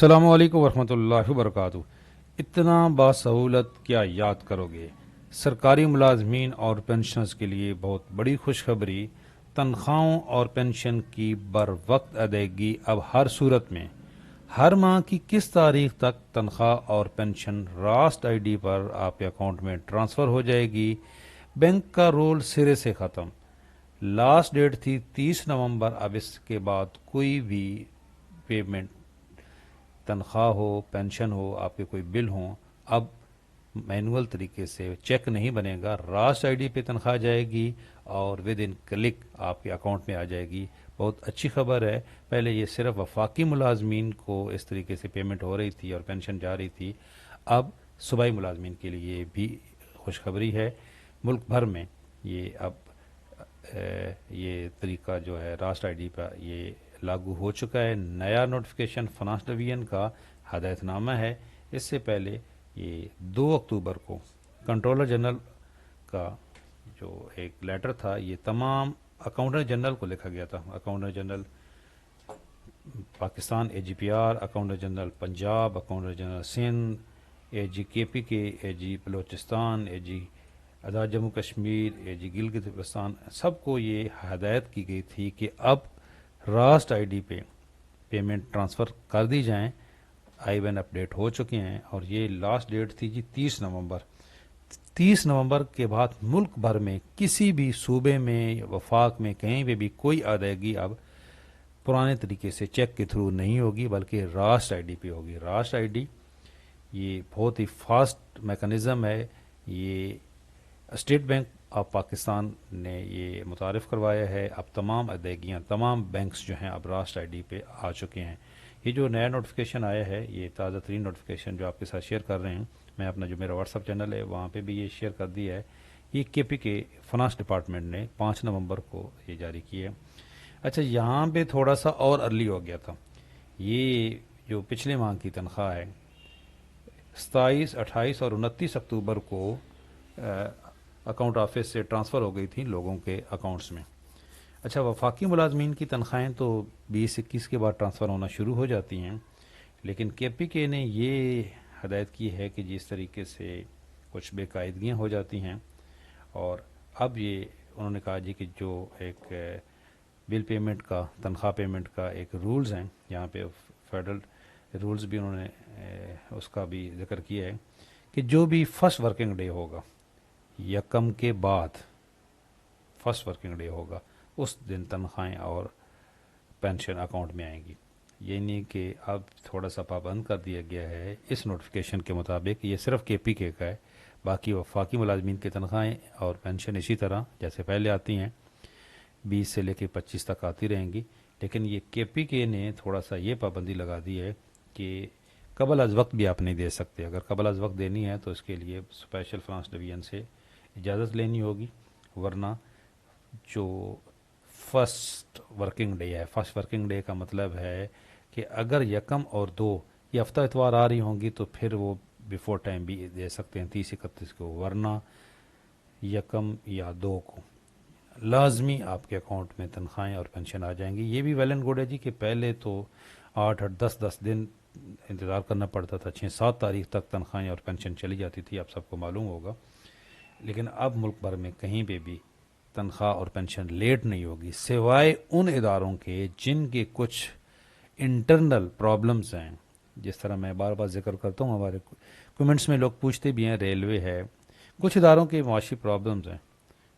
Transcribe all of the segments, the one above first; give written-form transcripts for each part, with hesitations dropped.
السلام علیکم ورحمۃ اللہ وبرکاتہ۔ اتنا باسہولت کیا یاد کرو گے؟ سرکاری ملازمین اور پینشنرز کے لیے بہت بڑی خوشخبری، تنخواہوں اور پینشن کی بر وقت ادائیگی اب ہر صورت میں ہر ماہ کی کس تاریخ تک تنخواہ اور پینشن راسٹ آئی ڈی پر آپ کے اکاؤنٹ میں ٹرانسفر ہو جائے گی۔ بینک کا رول سرے سے ختم۔ لاسٹ ڈیٹ تھی 30 نومبر، اب اس کے بعد کوئی بھی پیمنٹ، تنخواہ ہو، پینشن ہو، آپ کے کوئی بل ہوں، اب مینول طریقے سے چیک نہیں بنے گا، راسٹ آئی ڈی پہ تنخواہ جائے گی اور ود ان کلک آپ کے اکاؤنٹ میں آ جائے گی۔ بہت اچھی خبر ہے۔ پہلے یہ صرف وفاقی ملازمین کو اس طریقے سے پیمنٹ ہو رہی تھی اور پینشن جا رہی تھی، اب صوبائی ملازمین کے لیے بھی خوشخبری ہے۔ ملک بھر میں یہ اب یہ طریقہ جو ہے راسٹ آئی ڈی کا یہ لاگو ہو چکا ہے۔ نیا نوٹیفکیشن فنانس ڈویژن کا ہدایت نامہ ہے۔ اس سے پہلے یہ 2 اکتوبر کو کنٹرولر جنرل کا جو ایک لیٹر تھا، یہ تمام اکاؤنٹنٹ جنرل کو لکھا گیا تھا۔ Accountant general Pakistan A G P R, accountant general Punjab, accountant general Sindh, A G K P کے، اے جی بلوچستان، اے جی آزاد جموں کشمیر، اے جی گلگت بلتستان، سب کو یہ ہدایت کی گئی تھی کہ اب راسٹ آئی ڈی پہ پیمنٹ ٹرانسفر کر دی جائیں۔ آئی بین اپڈیٹ ہو چکے ہیں اور یہ لاسٹ ڈیٹ تھی جی 30 نومبر۔ 30 نومبر کے بعد ملک بھر میں کسی بھی صوبے میں، وفاق میں، کہیں پہ بھی کوئی ادائیگی اب پرانے طریقے سے چیک کے تھرو نہیں ہوگی، بلکہ راسٹ آئی ڈی پہ ہوگی۔ راسٹ آئی ڈی یہ بہت ہی فاسٹ میکانزم ہے۔ یہ اسٹیٹ بینک آف پاکستان نے یہ متعارف کروایا ہے۔ اب تمام ادائیگیاں، تمام بینکس جو ہیں اب راسٹ آئی ڈی پہ آ چکے ہیں۔ یہ جو نیا نوٹیفکیشن آیا ہے، یہ تازہ ترین نوٹیفکیشن جو آپ کے ساتھ شیئر کر رہے ہیں، میں اپنا جو میرا واٹس ایپ چینل ہے وہاں پہ بھی یہ شیئر کر دیا ہے۔ یہ کے پی کے فنانس ڈپارٹمنٹ نے 5 نومبر کو یہ جاری کی ہے۔ اچھا، یہاں پہ تھوڑا سا اور ارلی ہو گیا تھا۔ یہ جو پچھلے ماہ کی تنخواہ ہے، 27، 28 اور 29 اکتوبر کو اکاؤنٹ آفس سے ٹرانسفر ہو گئی تھی لوگوں کے اکاؤنٹس میں۔ اچھا، وفاقی ملازمین کی تنخواہیں تو 20، 21 کے بعد ٹرانسفر ہونا شروع ہو جاتی ہیں، لیکن کے پی کے نے یہ ہدایت کی ہے کہ جس طریقے سے کچھ بے قاعدگیاں ہو جاتی ہیں، اور اب یہ انہوں نے کہا جی کہ جو ایک بل پیمنٹ کا، تنخواہ پیمنٹ کا ایک رولز ہیں، یہاں پہ فیڈرل رولز بھی انہوں نے اس کا بھی ذکر کیا ہے کہ جو بھی فرسٹ ورکنگ ڈے ہوگا، یکم کے بعد فرسٹ ورکنگ ڈے ہوگا، اس دن تنخواہیں اور پینشن اکاؤنٹ میں آئیں گی۔ یعنی کہ اب تھوڑا سا پابند کر دیا گیا ہے اس نوٹیفکیشن کے مطابق۔ یہ صرف کے پی کے کا ہے، باقی وفاقی ملازمین کی تنخواہیں اور پینشن اسی طرح جیسے پہلے آتی ہیں 20 سے لے کے 25 تک آتی رہیں گی، لیکن یہ کے پی کے نے تھوڑا سا یہ پابندی لگا دی ہے کہ قبل از وقت بھی آپ نہیں دے سکتے۔ اگر قبل از وقت دینی ہے تو اس کے لیے اسپیشل فنانس ڈویژن سے اجازت لینی ہوگی، ورنہ جو فرسٹ ورکنگ ڈے ہے، فرسٹ ورکنگ ڈے کا مطلب ہے کہ اگر یکم اور 2 یہ ہفتہ اتوار آ رہی ہوں گی تو پھر وہ بیفور ٹائم بھی دے سکتے ہیں 30، 31 کو، ورنہ یکم یا 2 کو لازمی آپ کے اکاؤنٹ میں تنخواہیں اور پینشن آ جائیں گی۔ یہ بھی ویل اینڈ گڈ ہے جی کہ پہلے تو 8، 8، 10 دن انتظار کرنا پڑتا تھا، 6، 7 تاریخ تک تنخواہیں اور پینشن چلی جاتی تھی، آپ سب کو معلوم ہوگا۔ لیکن اب ملک بھر میں کہیں پہ بھی تنخواہ اور پینشن لیٹ نہیں ہوگی، سوائے ان اداروں کے جن کے کچھ انٹرنل پرابلمز ہیں۔ جس طرح میں بار بار ذکر کرتا ہوں، ہمارے کمنٹس میں لوگ پوچھتے بھی ہیں، ریلوے ہے، کچھ اداروں کے معاشی پرابلمز ہیں،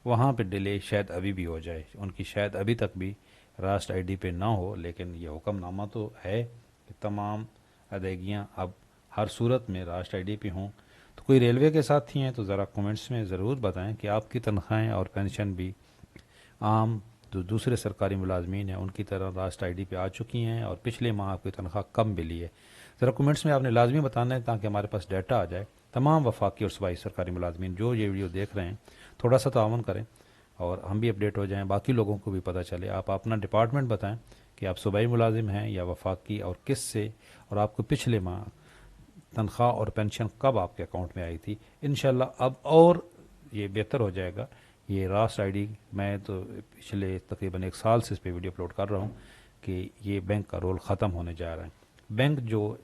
وہاں پہ ڈیلے شاید ابھی بھی ہو جائے، ان کی شاید ابھی تک بھی راسٹ آئی ڈی پہ نہ ہو، لیکن یہ حکم نامہ تو ہے کہ تمام ادائیگیاں اب ہر صورت میں راسٹ آئی ڈی پہ ہوں۔ تو کوئی ریلوے کے ساتھی ہیں تو ذرا کمنٹس میں ضرور بتائیں کہ آپ کی تنخواہیں اور پینشن بھی عام جو دوسرے سرکاری ملازمین ہیں ان کی طرح راسٹ آئی ڈی پہ آ چکی ہیں، اور پچھلے ماہ آپ کی تنخواہ کم ملی ہے۔ ذرا کمنٹس میں آپ نے لازمی بتانا ہے تاکہ ہمارے پاس ڈیٹا آ جائے۔ تمام وفاقی اور صوبائی سرکاری ملازمین جو یہ ویڈیو دیکھ رہے ہیں، تھوڑا سا تعاون کریں اور ہم بھی اپڈیٹ ہو جائیں، باقی لوگوں کو بھی پتہ چلے۔ آپ اپنا ڈپارٹمنٹ بتائیں کہ آپ صوبائی ملازم ہیں یا وفاقی، اور کس سے، اور آپ کو پچھلے ماہ تنخواہ اور پینشن کب آپ کے اکاؤنٹ میں آئی تھی۔ انشاءاللہ اب اور یہ بہتر ہو جائے گا۔ یہ راسٹ آئی ڈی میں تو پچھلے تقریباً 1 سال سے اس پہ ویڈیو اپلوڈ کر رہا ہوں کہ یہ بینک کا رول ختم ہونے جا رہا ہے۔ بینک جو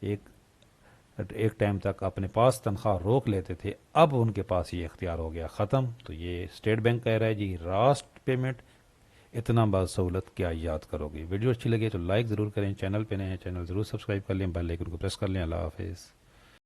ایک ٹائم تک اپنے پاس تنخواہ روک لیتے تھے، اب ان کے پاس یہ اختیار ہو گیا ختم. تو یہ اسٹیٹ بینک کہہ رہا ہے جی راست پیمنٹ اتنا بات سہولت کیا یاد کرو گے. ویڈیو اچھی لگے تو لائک ضرور کریں، چینل پہ نئے ہیں چینل ضرور سبسکرائب کر لیں، بیل آئکن کو پریس کر لیں. اللہ حافظ.